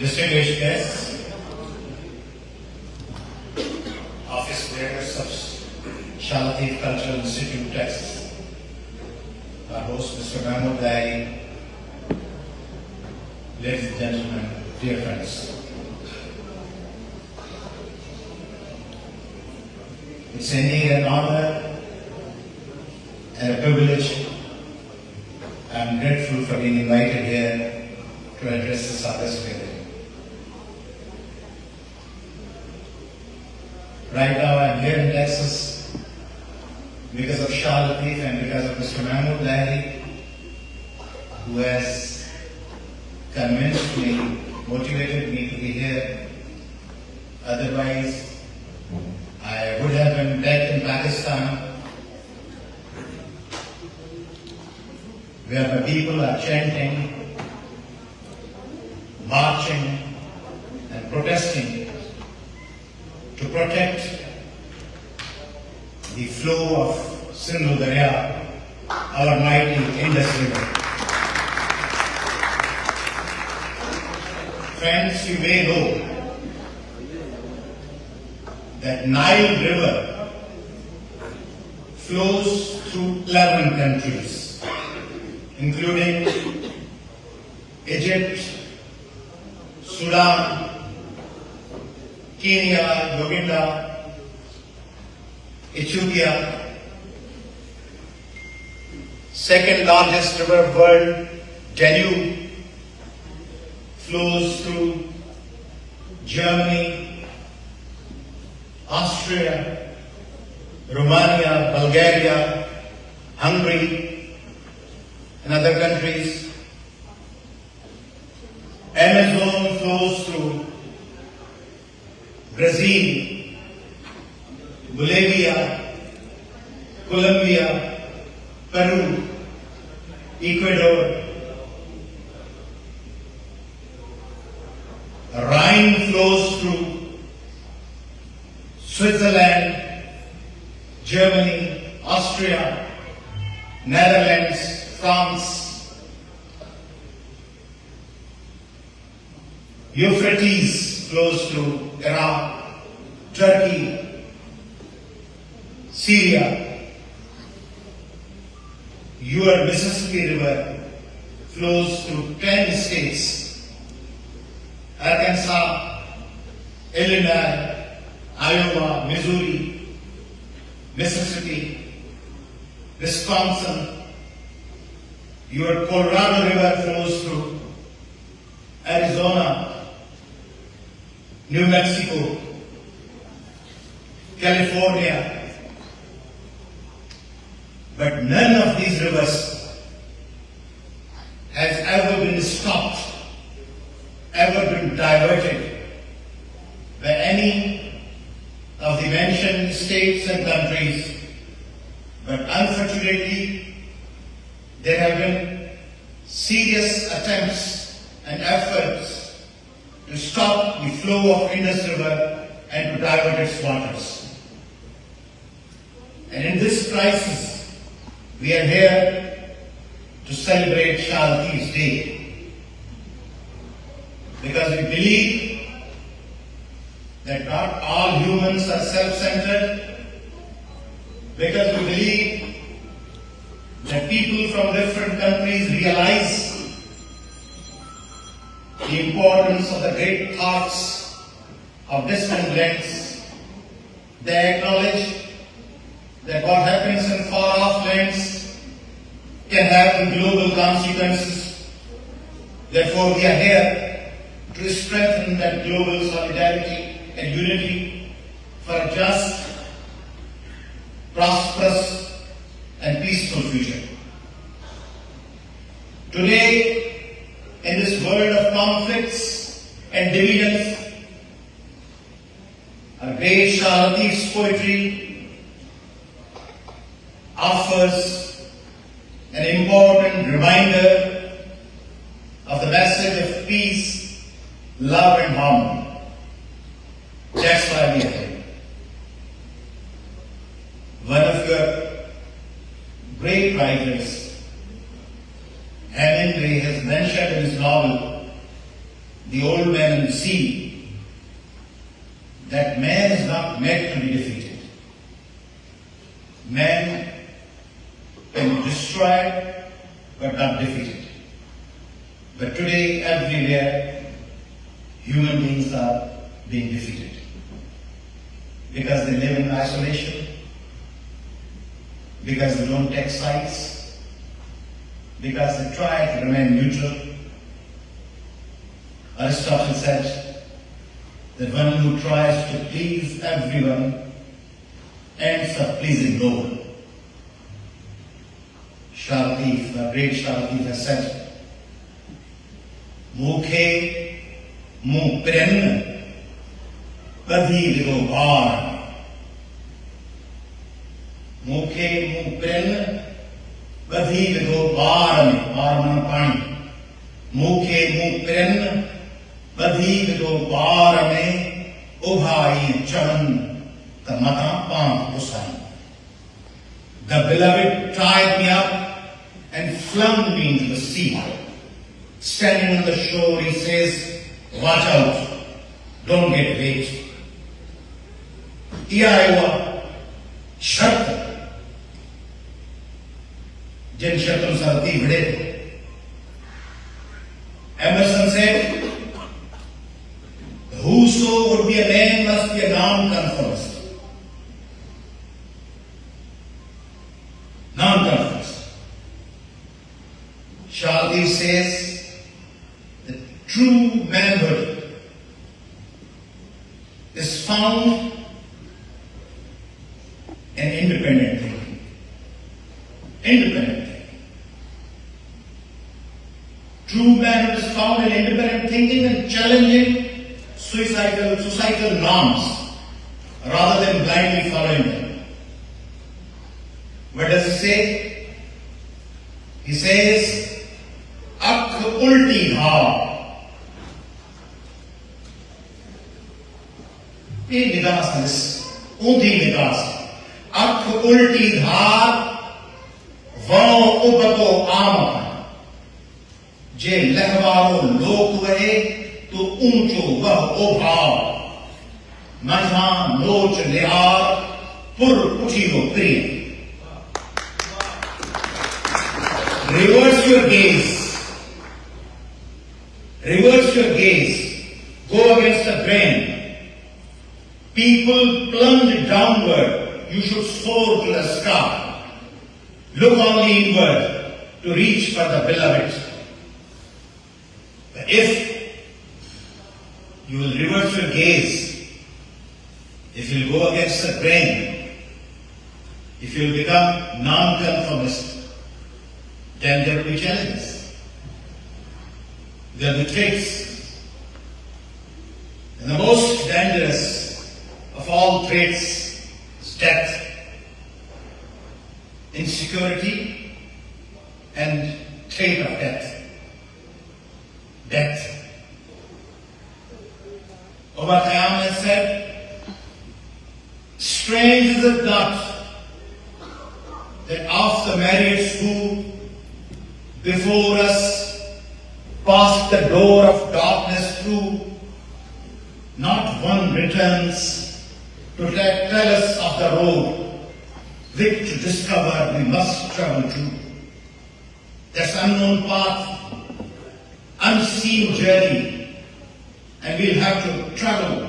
distinguished guests, office bearers of Shalatif Cultural Institute, Texas, our host, Mr. Mahmood Dahi, ladies and gentlemen, dear friends. It's indeed an honor and a privilege. I'm grateful for being invited here to address this august gathering. Right now I'm here in Texas because of Shah Latif and because of Mr. Mahmood Dahi, who has convinced me, motivated me to be here. Otherwise, I would have been back in Pakistan, where the people are chanting, marching and protesting to protect the flow of Sindhu Darya, our mighty Indus River. Friends, you may know that Nile River flows through 11 countries, including Egypt, Sudan, Kenya, Uganda, Ethiopia. Second largest river of the world, Danube, flows through Germany, Austria, Romania, Bulgaria, Hungary, and other countries. Amazon flows through Brazil, Bolivia, Colombia, Peru, Ecuador. The Rhine flows through Switzerland, Germany, Austria, Netherlands, France. Euphrates flows through Iraq, Turkey, Syria. Your Mississippi River flows through 10 states: Arkansas, Illinois, Iowa, Missouri, Mississippi, Wisconsin. Your Colorado River flows through Arizona, New Mexico, California. But none of these rivers has ever been stopped, ever been diverted by any of the mentioned states and countries. But unfortunately, there have been serious attempts and efforts to stop the flow of Indus River and to divert its waters. And in this crisis, we are here to celebrate Shah Latif's Day, because we believe that not all humans are self-centered, because we believe that people from different countries realize the importance of the great thoughts of distant lands. They acknowledge that what happens in far-off lands can have global consequences. Therefore, we are here to strengthen that global solidarity and unity for a just, prosperous, and peaceful future. Today, in this world of conflicts and divisions, a great Shah Latif's poetry offers an important reminder of the message of peace, love, and harmony. That's why we are here. One of your great writers, Hemingway, has mentioned in his novel the old man and see that man is not meant to be defeated. Man can be destroyed but not defeated. But today, everywhere, human beings are being defeated because they live in isolation, because they don't take sides, because they try to remain neutral. Aristotle said that one who tries to please everyone ends up pleasing no one. Sharatif, the great Sharatif has said, Mukhe mu pren kadhi vido bhar. Mukhe mu pren kadhi vido bhar mein, bhar man pani. Mukhe mu pren kadhi vido bhar mein, ubhai chavan tamata paan usai. The beloved tied me up and flung me into the sea. Standing on the shore, he says, watch out, don't get wet. Iaiwa shart. Jin shartam sarti vide. Emerson said, whoso would be a man must be a nonconformist. Nonconformist. Sharatif says that true manhood is found in independent thinking. Independent thinking. True manhood is found in independent thinking and challenging societal norms rather than blindly following them. What does he say? He says, Akh ulti dhaar. ये निगाह से ऊंधी निगाह से अख उल्टी धार वणो उबतो आम जे लहवारो लोक वहे तो ऊंचो वह उभाव मझा नोच लिहार पुर उठियो प्रिय. Reverse your gaze. Reverse your gaze. Go against the grain. People plunge downward. You should soar to the sky. Look only inward to reach for the beloved. But if you will reverse your gaze, if you will go against the grain, if you will become non-conformist, then there will be challenges. There will be traits. And the most dangerous of all traits is death, insecurity, and trait of death. Death. Omar Khayyam has said, strange is it not that after marriage who before us past the door of darkness through, not one returns to tell us of the road which to discover we must travel to. This unknown path, unseen journey, and we'll have to travel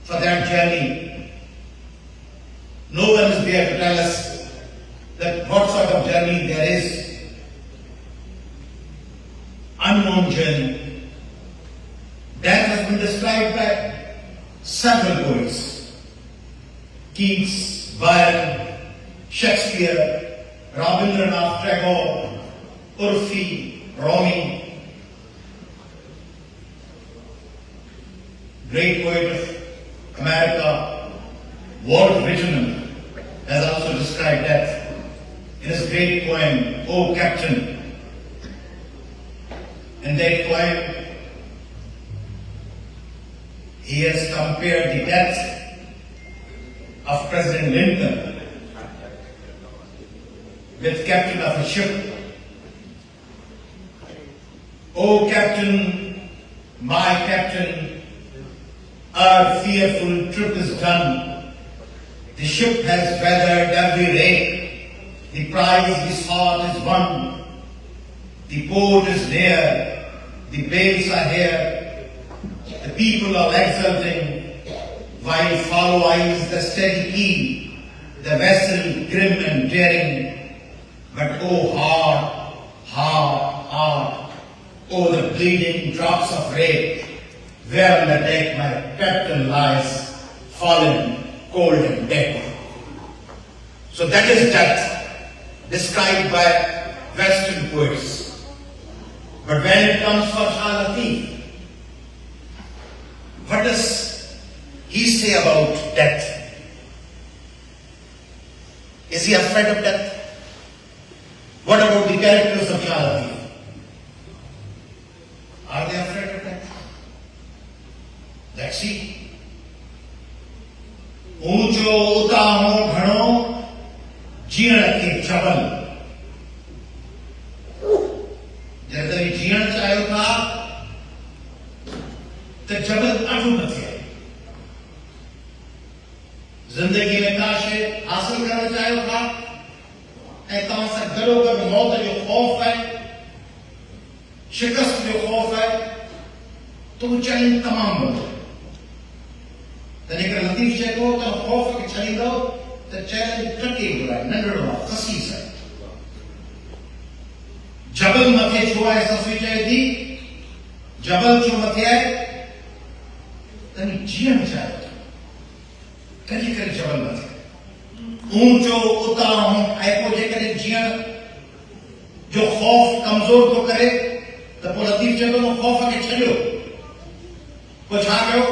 for that journey. No one is there to tell us that what sort of journey there is. Unknown journey. That has been described by several poets. Keats, Byron, Shakespeare, Rabindranath Tagore, Urfi, Rumi. Great poet of America, Walt Whitman, has also described that in his great poem, O Captain. In that poem, he has compared the death of President Lincoln with captain of a ship. O Captain, My captain, our fearful trip is done. The ship has weathered every rake. The prize we sought is won. The port is near. The bales are here. The people are exulting, while follow eyes the steady keel, the vessel grim and daring. But oh hard, hard, hard, oh the bleeding drops of rape, where on the deck my captain lies, fallen, cold and dead. So that is death, described by Western poets. But when it comes for Shah Latif, what does he say about death? Is he afraid of death? What about the characters of Shah Latif? Are they afraid of death? Let's see. ऊंचो उताहो घणो जीण के जबल. जब तभी जीण चाहिए था तो जबल अटू न थे. जिंदगी में काशे हासिल करना चाहिए था ऐं तव्हां सां गॾोगॾु मौत जो ख़ौफ़ है, शिकस्त जो ख़ौफ़ है, तो वो चैलेंज तमामु वॾो. तंहिं करे लतीफ़ चए थो त ख़ौफ़ खे छॾींदो त चैलेंज कटे घुराए, नंढड़ो आहे, ख़सीस आहे. जबल मथे छो आहे? ससुई चए थी जबल छो मथे आहे? तनी जीअण चाहियो था, तंहिंजे करे जबल मथे. ऊंचो उतां ऐं पोइ जेकॾहिं जीअण जो ख़ौफ़ कमज़ोर थो करे त पोइ लतीफ़ चए थो ख़ौफ़ खे छॾियो. पोइ छा कयो?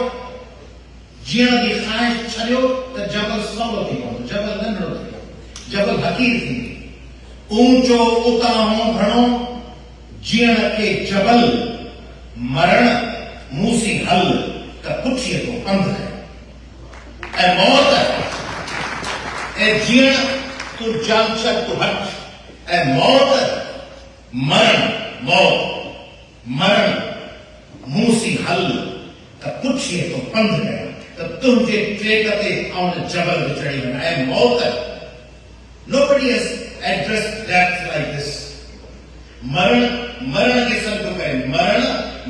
जीअण जी ख़्वाहिश छॾियो त जबल सवलो थी पवंदो, जबल नंढड़ो थी पवंदो, जबल हक़ीर थींदी. ऊंचो उतां घणो जीअण खे जबल, मरण मूसी हल त पुठीअ तो पंध कयो. ऐं मौत ऐं जीअण तूं जान छॾ, तूं हट. ऐं मौत मरण, मौत मरण मूसी हल त पुठीअ तो पंध कयो. त तुंहिंजे टेक ते आउं जबल ते चढ़ी वञा. ऐं मौत, nobody has addressed death like this. मरण खे सॾु थो करे, मरण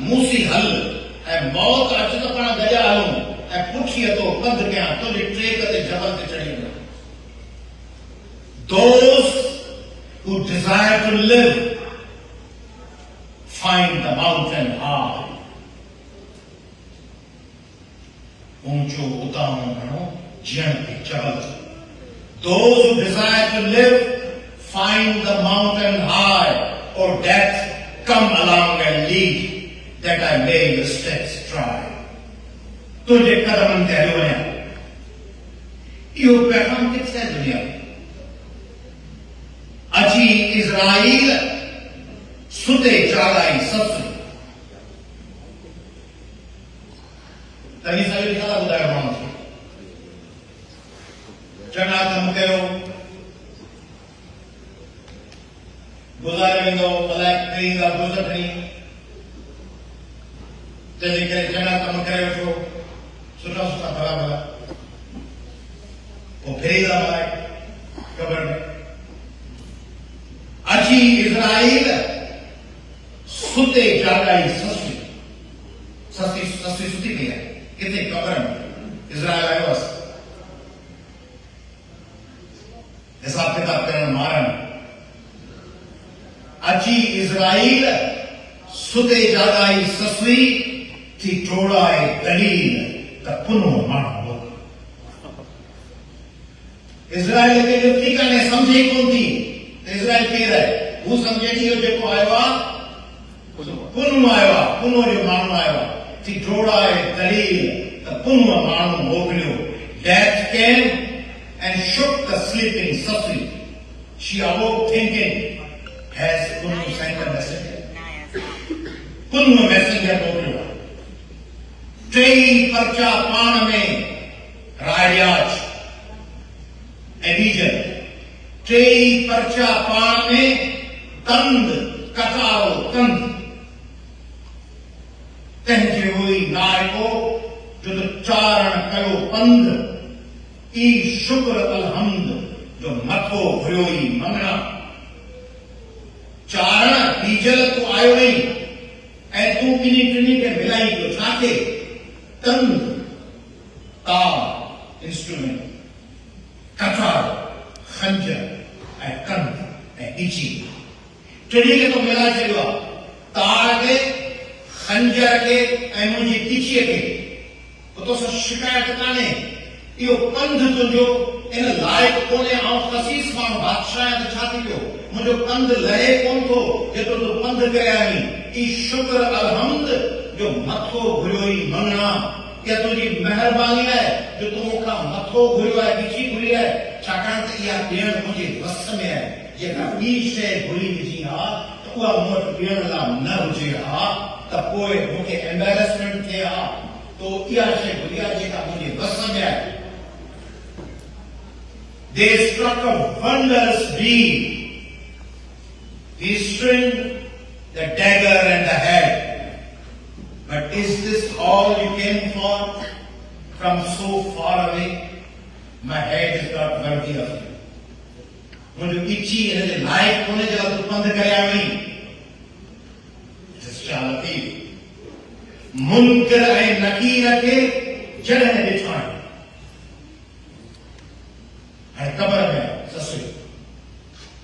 मूसी हल. ऐं मौत अच त पाण गॾिया हलूं ऐं पुठीअ तो पंध कयां, तुंहिंजे टेक ते जबल ते चढ़ी वञा. Those who desire to live find the mountain high. ऊंचो उतां घणो जीअण खे जबल. Those who desire to live find the mountain high, or death come along and lead, that I may your steps try. तुझे कदमनि ते हलियो वञा. इहो पैगाम किथे आहे दुनिया में? अची इज़राइल सुते जाॻाई ससु. तव्हां सॼो छा ॿुधायो माण्हू खे? चङा कम कयो, गुज़ारे वेंदो, अलाए कई ईंदा गुज़र खणी. तंहिंजे करे चङा कम करे वठो, सुठा सुठा भला भला, पोइ फेरींदा मल्हाए क़बर में. अची इज़राइल सुते जाॻाई ससु. ससु सुती पई आहे किथे? क़बर में. इज़राइल आयो आहे हिसाब किताब करण, मारण. अची इज़राइल सुते जाॻाई ससुई थी टोड़ाए दलील त पुनो माण्हू. इज़राइल खे ॾिठी कान्हे, सम्झे ई कोन थी त इज़राइल केरु आहे. हू सम्झे थी इहो जेको आयो आहे पुनो आयो आहे, पुनो जो माण्हू आयो आहे. थी टोड़ाए दलील त पुनो माण्हू मोकिलियो. Death came and shook the sleeping Sasui. She awoke thinking, has Punu sent a messenger? Punu messenger moklio. Trei parcha पाण में रायराज एडिजन. ट्रेई पर्चा पाण में कंद कतारो कंद. तंहिंजे हुई नायको जो त चारण कयो पंध ई शुक्र अलहमद जो मथो हुयो ई मंगणा चारण डीजल तूं आयो वई ऐं तूं ॿिन्ही टिन्ही खे मिलाई पियो छा थे तंद ताल इंस्ट्रूमेंट कथार खंजर ऐं कंध ऐं इची टिन्ही खे तो मिलाए छॾियो आहे ताड़ खे खंजर खे ऐं मुंहिंजी इचीअ खे तोसां शिकायत कान्हे इहो पंध तुंहिंजो इन लाइक़ु कोन्हे आउं ख़सीस माण्हू बादशाह आहियां त छा थी पियो मुंहिंजो पंध लहे कोन थो जेतिरो तूं पंध करे आहीं ई शुक्र अलहमद जो मथो घुरियो ई मंगणा इहा तुंहिंजी महिरबानी आहे जो तूं मूंखां मथो घुरियो आहे ॾिठी घुरी आहे छाकाणि त इहा ॾियण मुंहिंजे वस में आहे जेका ॿी शइ घुरी विझी आहे त उहा मूं वटि ॾियण लाइ न हुजे हा त पोइ मूंखे एम्बेरेसमेंट थिए हा तो इहा शइ घुरी आहे जेका मुंहिंजे वस में आहे They struck a wondrous deed. He stringed the dagger and the head. But is this all you came for from so far away? My head is not worthy of you. मुझे इच्छी इन्हें लाइक होने जगह तो बंद करे आवी चालती मुनकर ऐं नकीर खे जॾहिं ॾिठाई ऐं क़बर में ससुई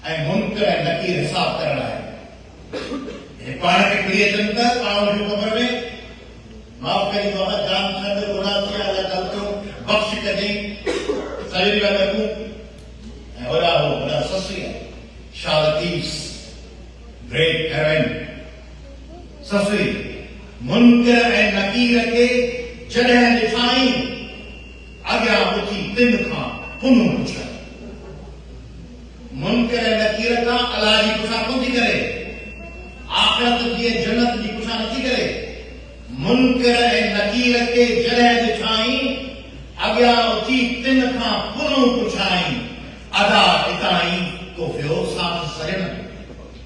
ऐं मुनकर ऐं नकीर हिसाब करण आहे पाण खे क्लियर कनि था पाण जी क़बर में माफ़ करी बाबा जान छॾ गुनाह थिया अलाह ग़लतियूं बख़्श कजई सॼी लॻूं ऐं वॾा हो वॾा ससुई शालतीस ग्रेट हेरोइन ससुई मुनकर ऐं नकीर खे जॾहिं ॾिठाई अॻियां उथी तिन खां पुनः पुछा मुनकर ऐं नकीर खां अलाह जी पुछा कोन थी करे आख़िरत जी जन्नत जी पुछा नथी करे मुनकर ऐं नकीर खे जॾहिं ॾिठाई अॻियां उथी तिन खां पुनः पुछाई अदा इताई तो वियो साथ सजन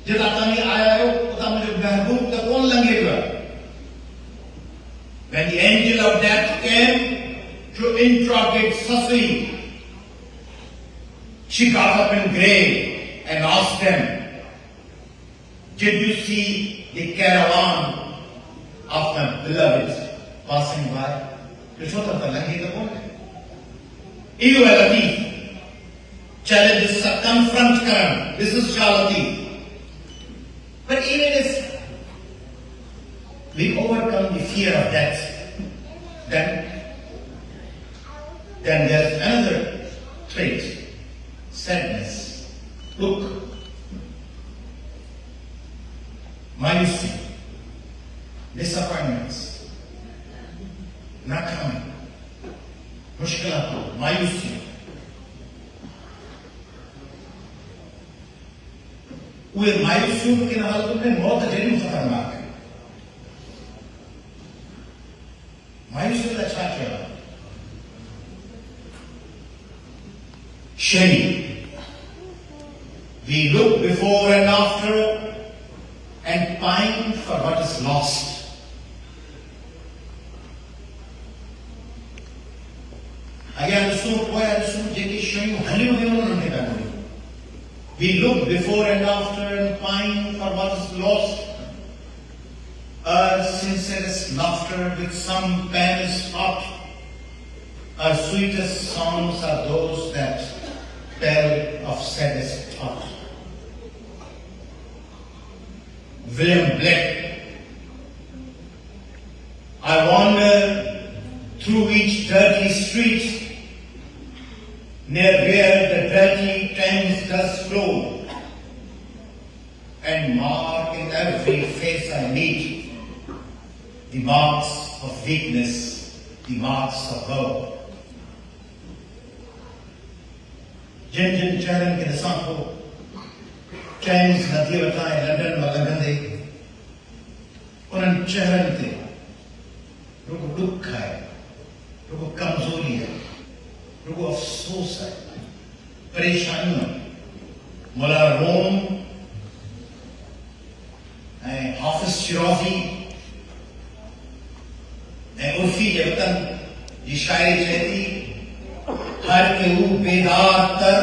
जितां तव्हीं आया आहियो उतां मुंहिंजो महबूब त कोन लंघे पियो When the angel of death came to interrogate Sasui, she got up in grave and asked them, did you see the caravan of my beloved passing by? This is confront Karan. This is Shalati. But even if we overcome the fear of death, then there's another trait, sadness. Look, mayusi, disappointments, not coming, mushkilaat, mayusi. उहे मायूसियों की हालतों में मौत जरूर खतरनाक है मायूसी का अच्छा क्या Shani, we look before and after and pine for what is lost. Again, we look before and after and pine for what is lost. Our sincerest laughter with some pen is hot. Our sweetest songs are those that tell of saddest thought. William Blake. I wander through each dirty street near where the dirty Thames does flow, and mark in every face I meet the marks of weakness, the marks of hope. जिन जिन चेहरनि खे ॾिसां थो Thames नदी वटां ऐं London मां लंघंदे उन्हनि चेहरनि ते रुगो ॾुख आहे रुगो कमज़ोरी आहे रुगो अफ़सोस आहे परेशानियूं आहिनि मौलाना रोम ऐं हाफ़िज़ शिराज़ी शायरी चेती हर केहू बेदार कर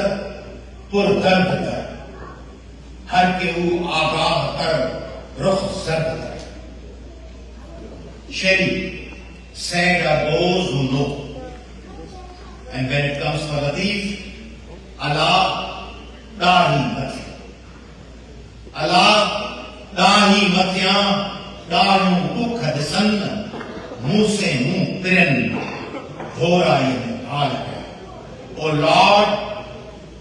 पुरदर्द कर, हर केहू आगाह कर रुख जर्द कर. Shelley said are those who know. And when it comes for Latif, Allah dahi matya. Allah dahi matya, dahu dukh disan, muh se muh piran, hora ye haal hai. O Lord,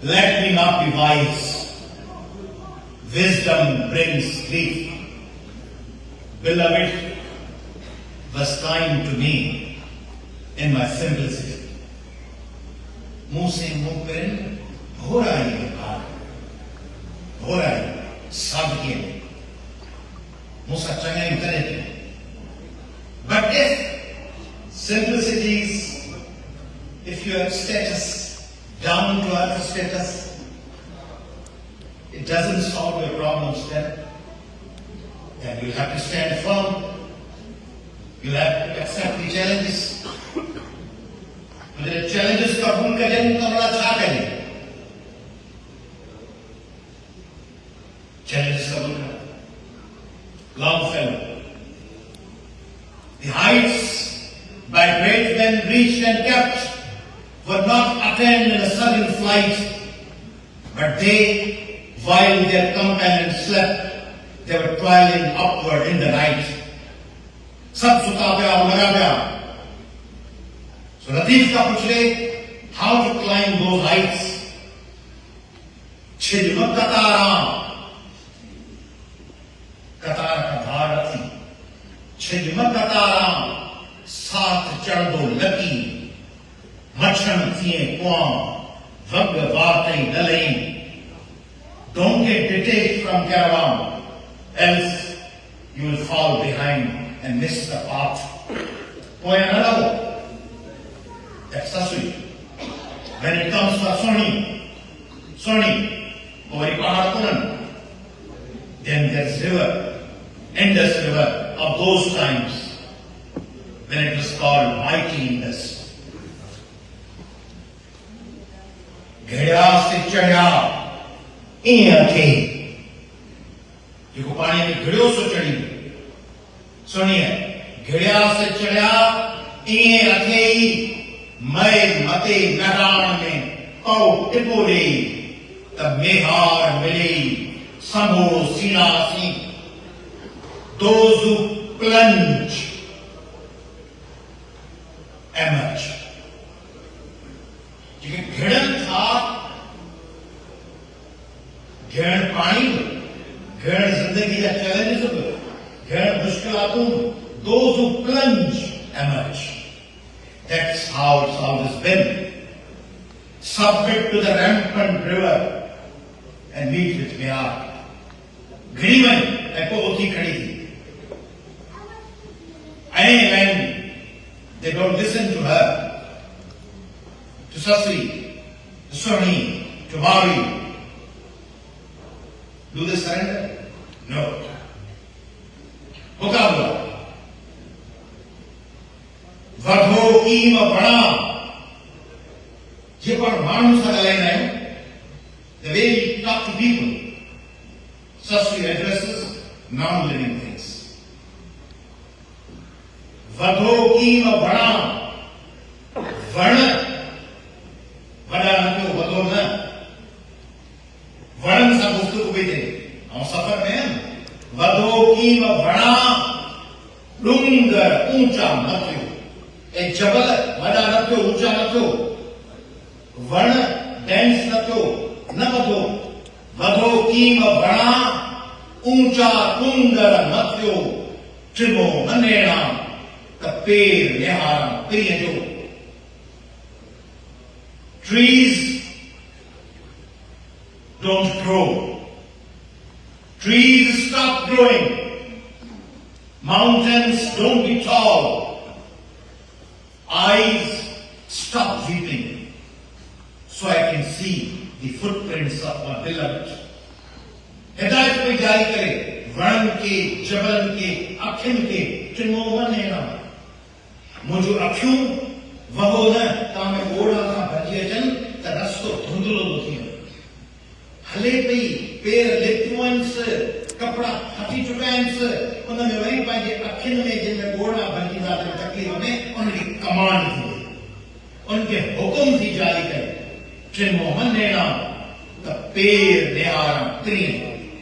let me not be wise. Wisdom brings grief. Beloved was kind to me in my simplicity. मुंह से मुंह पिरन हो रहा है हाल, हो रहा है सब के मुंह सच्चा नहीं उतरे. But if simplicity is, if you have status, down to earth status, it doesn't solve your problems then. Then you'll have to stand firm. You'll have to accept the challenges. जब challenges कबूल करें तो बड़ा अच्छा करें. Challenges कबूल करें. Longfellow. The heights by great men reached and kept were not attained in a sudden flight, but they, while their companions slept, they were toiling upward in the night. सब सुता गया और लगा गया. So Latif का पूछ ले how to climb those heights. छिजमत कतारा, कतार का भार थी. छिजमत कतारा साथ चढ़ दो लकी, मच्छन थिए कुआं वग वाते डले. Don't get detached from caravan, else you will fall behind and miss the path. Poya na lago. That's the sweet. When it comes to Sony, over Paharakunan, then there's river, Indus River of those times, when it was called Mighty Indus. Ghedya se chadya, iyan the. देखो पानी में घड़ियों से चढ़ी. सुनिए, घड़िया से चढ़ा इए अथेई, मैं मते मैदान में कौ टिपोरे, तब मेहार मिली संभो सीनासी. Those who plunge emerge. क्योंकि घड़न था, घड़ पानी, घड़ जिंदगी का चैलेंज, घड़ मुश्किलातों. Those who plunge emerge. That's how it's always been. Submit to the rampant river and meet with Mihar. Griman, eko hoti khadi thi. And when they don't listen to her, to Sasri, to Soni, to Mavi, do they surrender? No. होता हुआ वधो कीम बड़ा ये पर मानव सा line है. The way we talk to people, Sasri addresses non-living things. वधो कीम बड़ा वर्ण वड़ा न क्यों वधो न वर्ण सा गुफ्तु को भी दे. हम सफर में वधो कीम बड़ा डूंगर ऊंचा न थियो. ए जबल वड़ा न थियो, ऊंचा न थियो. वर्ण डेंस न थियो, न वधो. वधो कीम बड़ा ऊंचा डूंगर न थियो. टिमो मनेणा त पेर निहारा प्रिय जो. Trees don't grow. Trees stop growing. Mountains don't be tall. Eyes stop weeping. So I can see the footprints of my beloved. हिदायत में जारी करे वर्ण के, जबल के, अखिन के, टिमो मनेना. मुझे अखियों वहो न तां में ॻोढ़ा खां भॼी अचनि त रस्तो धुंधलो थो थी वञे। हले पई, पेर लिथूं आहिनि, कपिड़ा फाटी चुका आहिनि, उन में वरी पंहिंजे अखियुनि में जिन में ॻोढ़ा भॼींदा अथनि तकलीफ़ में उनजी कमांड थी वई, उनखे हुकुम थी जारी कई टिन मोहन ॾियणा त पेर निहारण त्रीं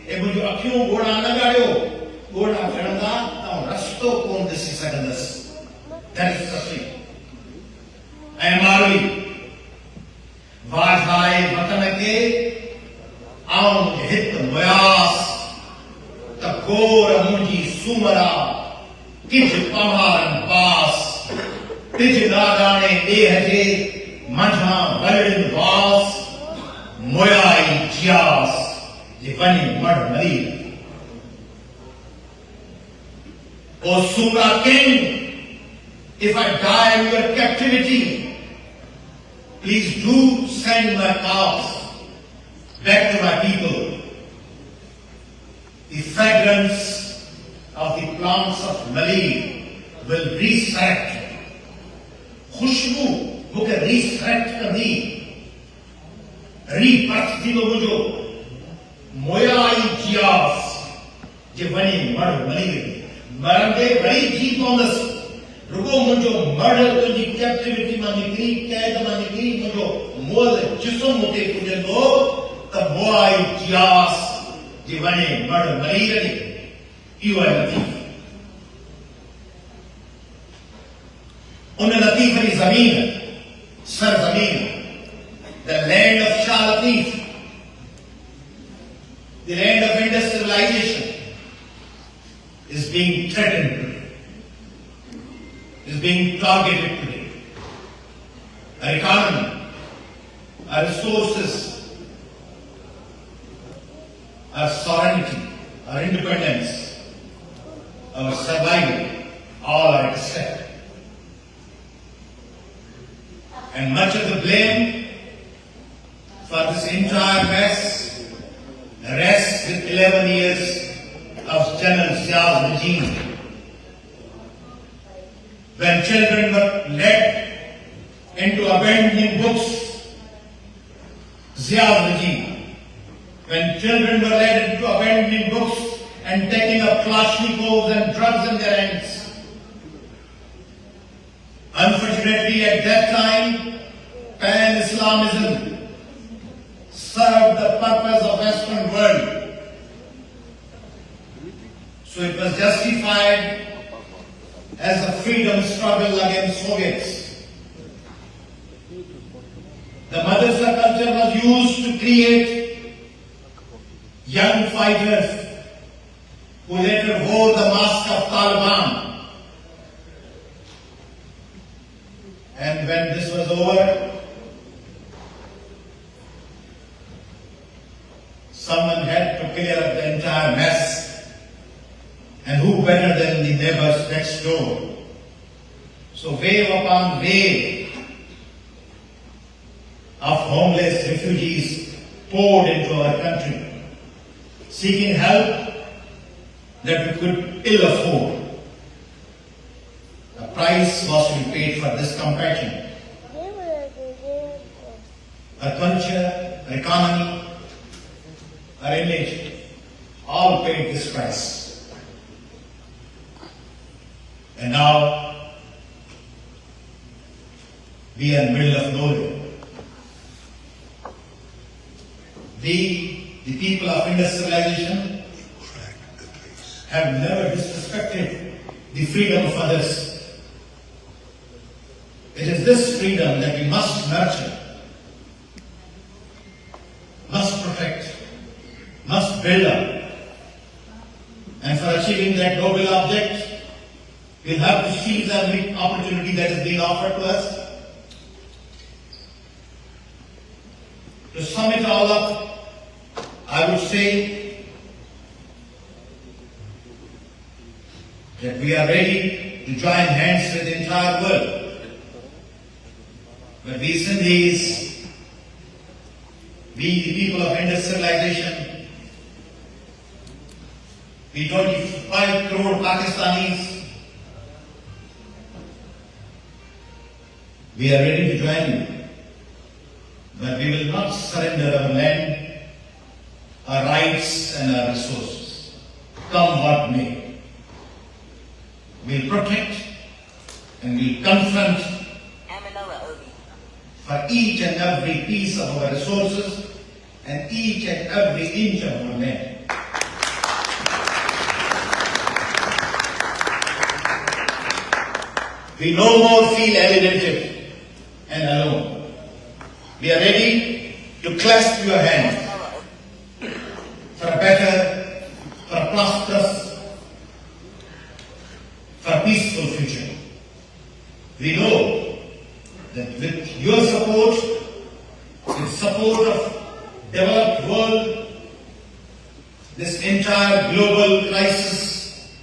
ए मुंहिंजूं अखियूं ॻोढ़ा न ॻाढ़ियो, ॻोढ़ा ॻणंदा त रस्तो कोन ॾिसी सघंदसि। ऐं मारवी वाधाए वतन खे आऊं हित मुयास त गोर मुंहिंजी सूमरा किज पहाड़नि पास तिज नादाणे ॾेह जे मंझां वलड़िन वास मुयाई जियास जे वञे मड़ मरी। O Sumra king, if I die in your captivity, please do send my calves back to my people. The fragrance of the plants of Mali will resurrect. खुशबू मूंखे resurrect कंदी, rebirth थींदो मुंहिंजो मोयाई जियास जे वञे मड़ मली वेंदी। मरंदे वरी जी पवंदसि, रुगो मुंहिंजो मड़ तुंहिंजी कैप्टिविटी मां निकिरी, कैद मां निकिरी, मुंहिंजो मोल जिस्म मूंखे पुॼंदो त मोयाई जियास जे वञे मड़ मरी वेंदी। इहो आहे लतीफ़। उन लतीफ़ जी ज़मीन, सरज़मीन, the land of Shah Latif, the land of industrialization, is being threatened today, is being targeted today. Our economy, our resources, our sovereignty, our independence, our survival, all are at stake. And much of the blame for this entire mess rests with 11 years of General Zia's regime, when children were led into abandoning books. Zia's regime, when children were led into abandoning books and taking up Kalashnikovs and drugs in their hands. Unfortunately, at that time, Pan-Islamism served the purpose of Western world. So it was justified as a freedom struggle against Soviets. The madrasa culture was used to create young fighters who later wore the mask of Taliban. And when this was over, someone had to clear up the entire mess. And who better than the neighbors next door? So wave upon wave of homeless refugees poured into our country, seeking help that we could ill afford. The price was to be paid for this compassion. Our culture, our economy, our image, all paid this price. And now, we are in the middle of nowhere. We, the people of industrialization, have never disrespected the freedom of others. It is this freedom that we must nurture, must protect, must build up. And for achieving that noble object, we'll have to seize every opportunity that is being offered to us. To sum it all up, I would say that we are ready to join hands with the entire world. But we Sindhis, we the people of industrialization, we 25 crore Pakistanis, We are ready to join you, but we will not surrender our land, our rights and our resources, come what may. We'll protect and we'll confront for each and every piece of our resources and each and every inch of our land. We no more feel alienated and alone. We are ready to clasp your hand for a better, for a prosperous, for a peaceful future. We know that with your support, with support of developed world, this entire global crisis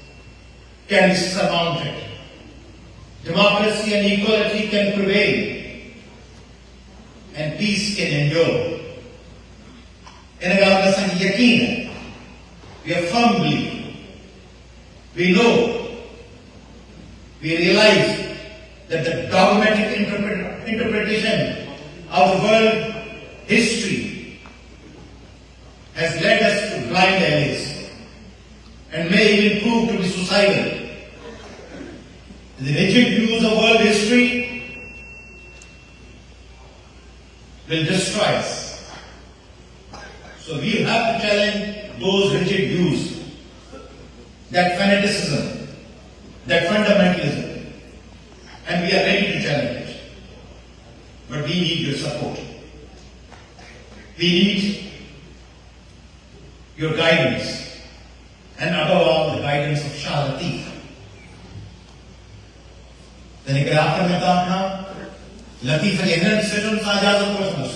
can be surmounted. Democracy and equality can prevail, and peace can endure. In a government yakin, we are firm believer. We know, we realize that the dogmatic interpretation of world history has led us to blind alleys and may even prove to be suicidal. The rigid views of world history will destroy us. So we have to challenge those rigid views, that fanaticism, that fundamentalism, and we are ready to challenge it. But we need your support. We need your guidance, and above all, the guidance of Shah Latif. Dan ik raak met aan Latif al Ihran Session Sajad Cosmos.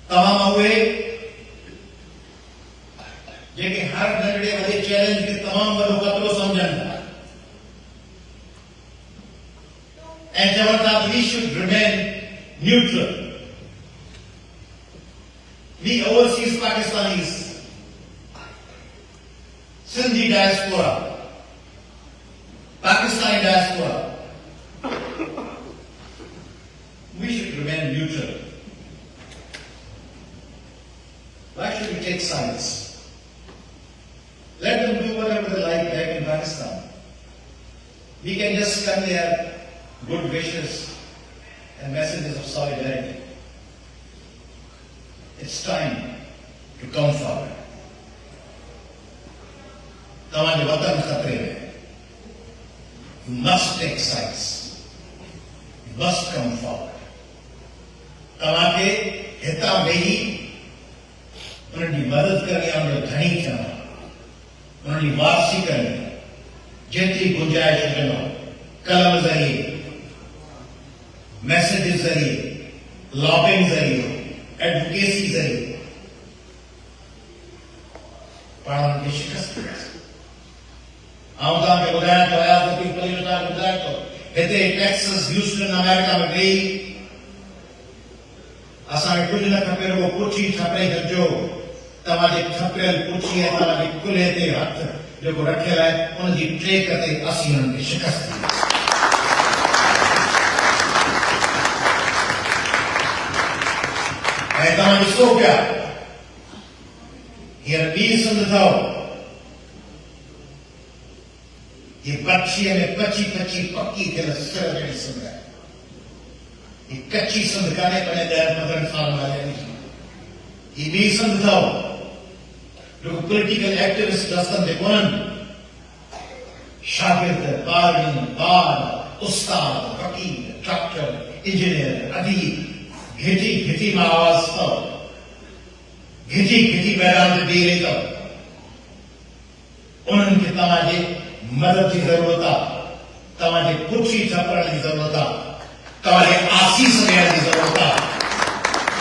तमाम हुए जेके हर नगड़े वाले challenge के तमाम वालों का तो समझन and that we should remain neutral. We overseas Pakistanis, Sindhi diaspora, Pakistani diaspora, we should remain neutral. Why should we take sides? Let them do whatever they like back in Pakistan. We can just convey good wishes and messages of solidarity. It's time to come forward. तमाम वतन खतरे में. You must take sides. You must come forward. तमाके हिता वेही उन्हें मदद करने हमने घनी चना, उन्हें वापसी करने, जेतरी गुंजाइश बनो, कलम जरिए, मैसेजेस जरिए, लॉबिंग जरिए, एडवोकेसी जरिए, पालन की शिकस्त है. आउटा के बुलाया तो आया तो कोई परियोजना बुलाया तो हिते टेक्सास ह्यूस्टन अमेरिका में गई. असांखे कुझु न खपे रुगो पुठी ठपे जो तव्हांजे ठपियल पुठीअ तव्हांजे कुल्हे ते हथ जेको रखियल आहे उनजी ट्रेक ते असीं हुननि खे शिकस्त ॾींदासीं. ऐं तव्हां ॾिसो पिया हींअर ॿी सिंध अथव. ये पक्षीअ में पची पची पक्की थियल सिर जहिड़ी सिंध आहे. ये कच्ची सिंध कान्हे पंहिंजे 10-15 साल वाले जी. ये ॿी सिंध अथव जेको पॉलिटिकल एक्टिविस्ट रस्तनि ते कोन्हनि. शागिर्द, ॿारनि, ॿार, उस्ताद, वकील, डॉक्टर, इंजीनियर, अदीब घिटी घिटी में आवाज अथव. घिटी घिटी मैदान ते बीह रही अथव. उन्हनि खे तव्हांजे मदद की जरूरत आहे. तव्हांजे पुठी ठपण जी जरूरत आहे. तव्हांजे आसीस ॾियण जी जरूरत आहे.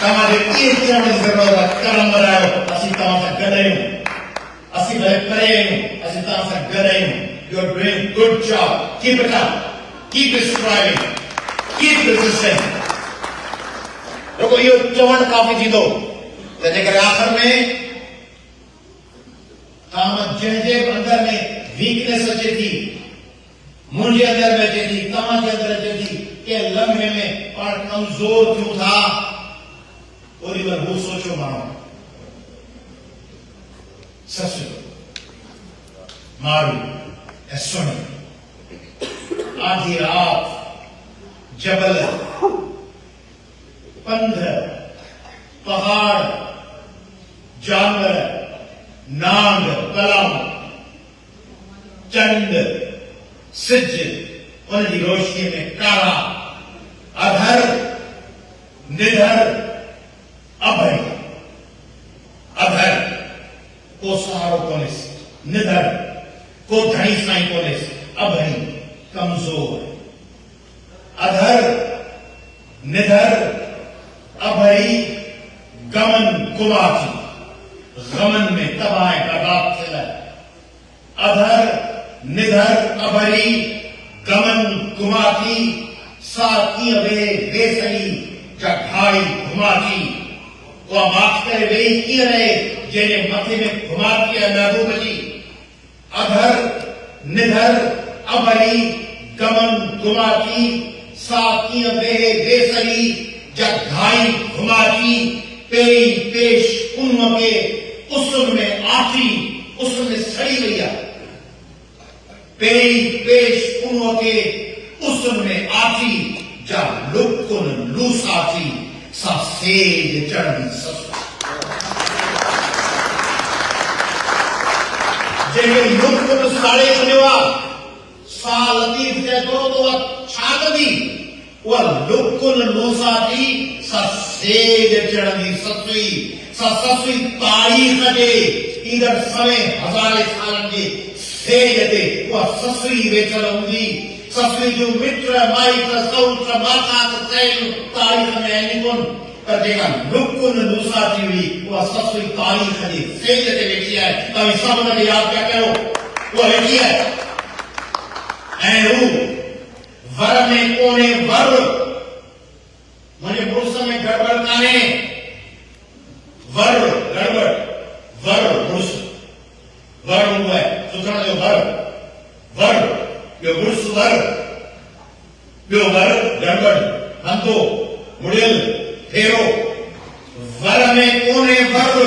तव्हांजे इहे चवण जी जरूरत आहे कलम बनायो असीं तव्हां सां गॾु आहियूं. असीं भले परे आहियूं, असीं तव्हां सां गॾु आहियूं. You are doing good job. Keep it up. Keep striving. Keep resisting. रुगो इहो चवणु काफ़ी थींदो त जेकर आख़िर में तव्हां जंहिंजे अंदर में वीकनेस अचे थी मुझे अंदर में थी तव्हां जे अंदर अचे थी के लम्हे में पाण कमज़ोर थियूं था ओॾी महिल हू सोचियो माण्हू ससु मारू ऐं सुण आधी रात जबल पंध पहाड़ जानवर नांग कलम चंड सिज उनकी रोशनी में कारा अधर निधर अभय अधर को सहारो कोनेस निधर को धनी साई कोनेस अभय कमजोर अधर निधर अभई गमन गुमाची गमन में तबाह बर्बाद थियल अधर निधर अभई गमन गुमाची साकी वे बेसई जघाई घुमाची वो माफ करे वे की रहे जेने मथे में घुमाती है महबूब जी अधर निधर अभई गमन गुमाची साकी वे बेसई जघाई घुमाची पेई पेश उन्म के उसन में आठी उसन में सड़ी गई पेई पेश उन्म के उसन में आठी जा लुकुन लूसाची सा सेज चढ़ी ससु जेके लुकुन साड़े छॾियो सा लतीफ जे तो छा कंदी उहा लुकुन लूसाची सा सेज चढ़ी ससुई सा ससुई तारीख़ जे ईंदड़ समय हज़ारे सालनि जे सेज ते उहा ससुई वेठल हूंदी ससुई जो मित्र माइट सौट माता सहेलियूं तारीख़ में आहिनि कोन पर जेका लुकुन लूसाची हुई उहा ससुई तारीख़ जे सेज ते वेठी आहे तव्हां सभु हुनखे यादि पिया कयो उहा वेठी आहे ऐं हू वर में कोन्हे वर मुझे मुड़ुस में गड़बड़ कान्हे वर गड़बड़ वर मुड़ुस वर हूंदो आहे सुथण जो वर वर ॿियो मुड़ुस वर ॿियो वर गड़बड़ हंधो मुड़ियल फेरो वर में कोन्हे वर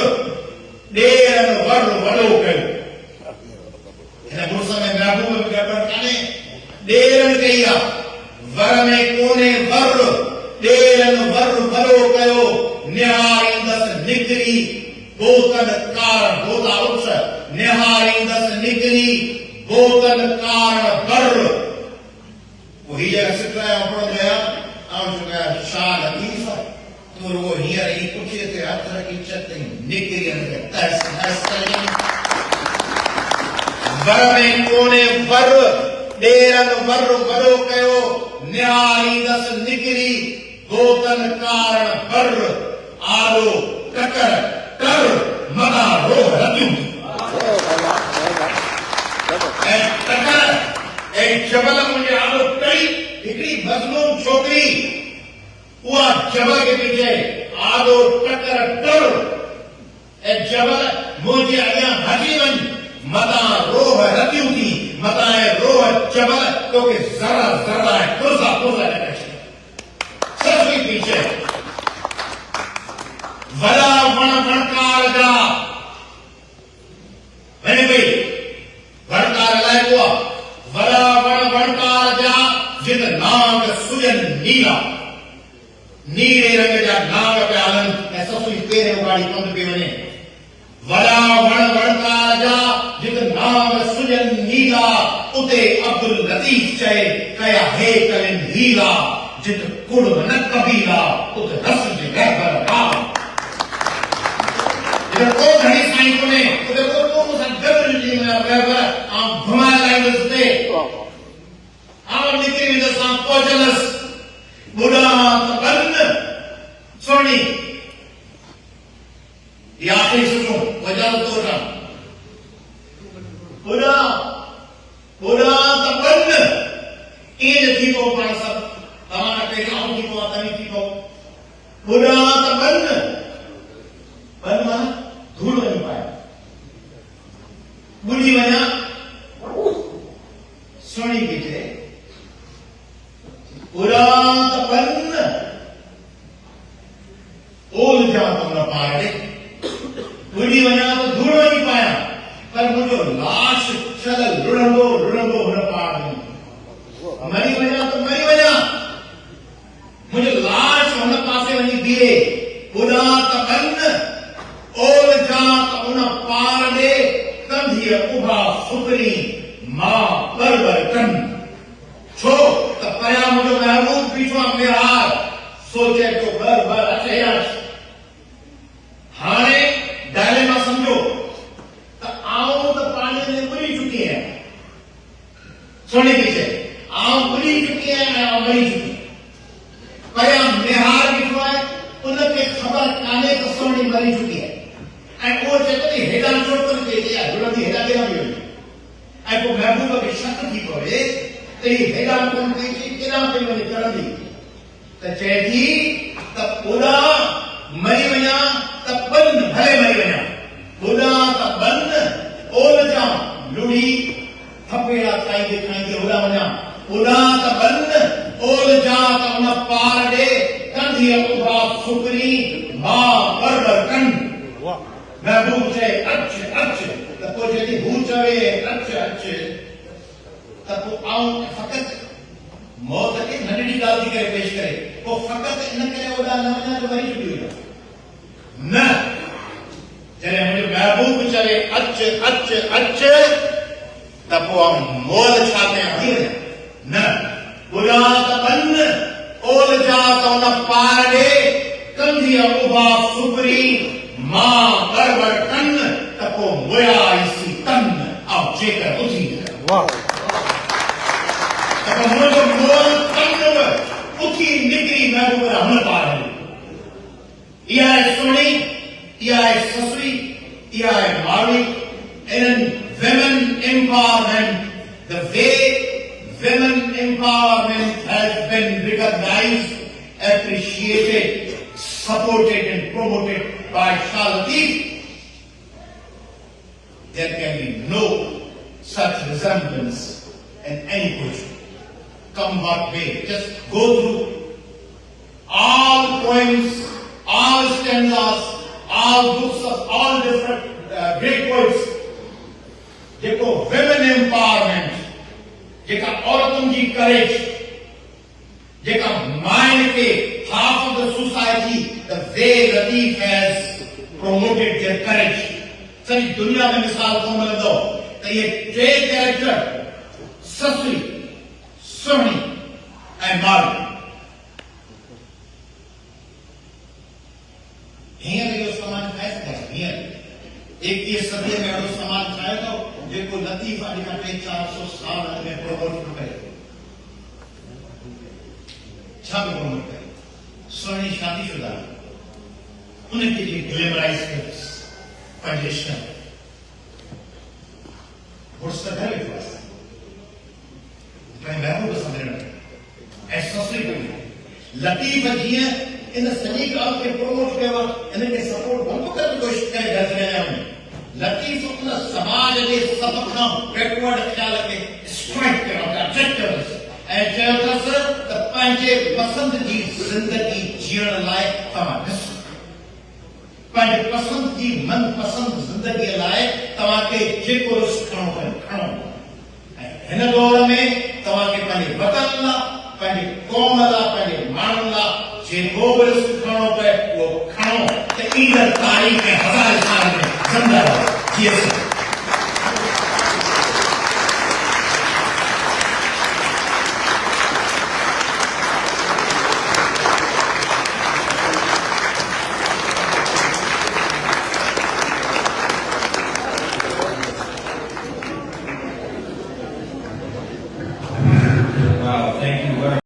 ॾेर वर वॾो कयो हिन मुड़ुस में महबूब में गड़बड़ कान्हे ॾेरनि कई आहे वर में कोन्हे वर ॾेरनि वर भलो कयो निहारींदसि निकिरी बोतन कार बोता उठ निहारींदसि निकिरी बोतन कार बर वही जगह सिखलाया पढ़ो गया ऐं चुका शाह लतीफ़ तो रुगो हींअर ई पुठीअ ते हथ रखी चतई निकिरी हुनखे तहस नहस करे वर में कोन्हे वर ॾेरनि वर भलो कयो निहारींदसि निकिरी बोतन कारण बर आलो टकर कर मदा रोह रतियूं ऐं टकर ऐं जबल मुंहिंजे आलो कई हिकिड़ी मज़लूम छोकिरी उहा जबल खे पई चए आलो टकर कर ऐं जबल मुंहिंजे अॻियां हटी वञ मदा रोह रतियूं थी मदा रोह जबल तोखे ज़रा ज़रा पुरज़ा पुरज़ा करे ससुई पीछे वड़ा वण वणकार जा वञे पई वणकार अलाए को वड़ा वण वणकार जा जिन नाग सुजन नीला नीले रंग जा नाग पिया हलनि ऐं ससुई पेरे उगाड़ी पंधु पई वञे वड़ा वण वणकार जा जिन नाग सुजन नीला उते अब्दुल लतीफ चए कया हे कलिन हीला जित कुड़ न कबीला उत रस जे गहबर राम इधर को घणी साईं कोने उधर को मुसां गबर जी में गहबर आम घुमा लाइंदस ते आम निकरी वेंदस आम पहुचलस बुढ़ा तबन सोनी ये आखिरी सुनो वजह तो ना बुढ़ा बुढ़ा तबन ये थी को पाण सब तव्हां पहिरीं आऊं थी पोइ तव्हीं थी पोइ बुढ़ा त बन माना धूड़ वञी पाए ॿुॾी वञा सुहिणी बीठे ओल जा तो न पाड़े बुढ़ी वञा तो धूड़ वञी पाया पर मुझो लाश चल रुड़ंदो रुड़ंदो हुन पाड़ में मरी वञा तो मरी वञा मुझो लाश हुन पासे वञी बीहे बुढ़ा त बन ओल जा तो उन पाड़ दे कंधी उभा सुकरी मां परवर कन छो त पया मुझो महबूब बीठो मेहार सोचे तो भर भर अचे हाणे डायलेमा समझो तो आऊं तो पानी में बुरी चुकी है सोने पीछे आऊं बुरी चुकी है आऊं मरी चुकी पया मेहार बीठो है उनके खबर काने तो सोनी मरी चुकी है वो चेतो हेडा छोड़ कर दे दिया दुल्हन हेडा केना भी को महबूब के शक थी पवे तो ये हेडा कोन कई थी केना पे वने करंदी त चेती त पूरा मरी वञा त बन भले मरी वञा पूरा त बन ओल जा लुड़ी थपेड़ा खाईंदे खाईंदे ओला वञा पूरा त बन ओल जा त उन पार दे कंधी उभा सुकरी मां परवर कन महबूब से अच्छ तो जॾहिं हू चवे अच्छ त पोइ आऊं फ़क़ति मौत खे नंढड़ी ॻाल्हि थी करे पेश करे पोइ फ़क़ति इन करे ओॾा न वञा जो मरी चुकी हुई न जॾहिं मुंहिंजो महबूब चवे अच्छ त पोइ आऊं मोल छा कयां हली वञा न बुरा त बन ओल जा त उन पार ॾे कंधी उभा सुबरी मां परवर कन त पोइ मुया इसी तन ऐं जेकर उथी वाह त मुंहिंजो मोल तन उथी निकिरी महबूब हुन पार हली इहा आहे सोणी इहा आहे ससुई इहा आहे मावी इन्हनि women empowerment the way women empowerment has been recognized appreciated supported and promoted by Shah Latif, there can be no such resemblance in any position. Come what may, just go through all poems, all stanzas, all books of all different great poets. जेको women empowerment, जेका औरतुनि जी courage, जेका mind के half of the society, the way Latif has promoted their courage. सॼी दुनिया में मिसाल कोन मिलंदो त ये टे कैरेक्टर ससुई सुहिणी ऐं मावी हींअर इहो समाज ठाहे सघे हींअर 21वीं सदी में अहिड़ो समाज ठाहे थो जेको लतीफ़ अॼु खां 300-400 साल में प्रमोट थो करे छा बि प्रमोट करे सुहिणी शादीशुदा उनखे जी ग्लैमराइज कयोसि पंहिंजे इश्क घुर्स त घर वेठो आहे पंहिंजे महबूब सां मिलण ऐं ससुई पई लतीफ़ जीअं इन सॼी ॻाल्हि खे प्रमोट कयो आहे इनखे सपोर्ट बंदि करण जी कोशिशि करे घर में आया आहियूं लतीफ़ उन समाज जे सभ खां बैकवर्ड ख़्याल खे स्ट्राइक कयो ऑब्जेक्टिव्स ऐं चयो अथसि त पंहिंजे पसंदि जी ज़िंदगी जीअण लाइ तव्हां ॾिसो पंहिंजे पसंदि जी मनपसंदि ज़िंदगीअ लाइ तव्हांखे जेको रिस्क खणो पए खणो ऐं हिन दौर में तव्हांखे पंहिंजे वतन लाइ पंहिंजे क़ौम लाइ पंहिंजे माण्हुनि लाइ जेको बि रिस्क खणो पए उहो खणो त ईंदड़ तारीख़ 1000 साल में ज़िंदा रहो।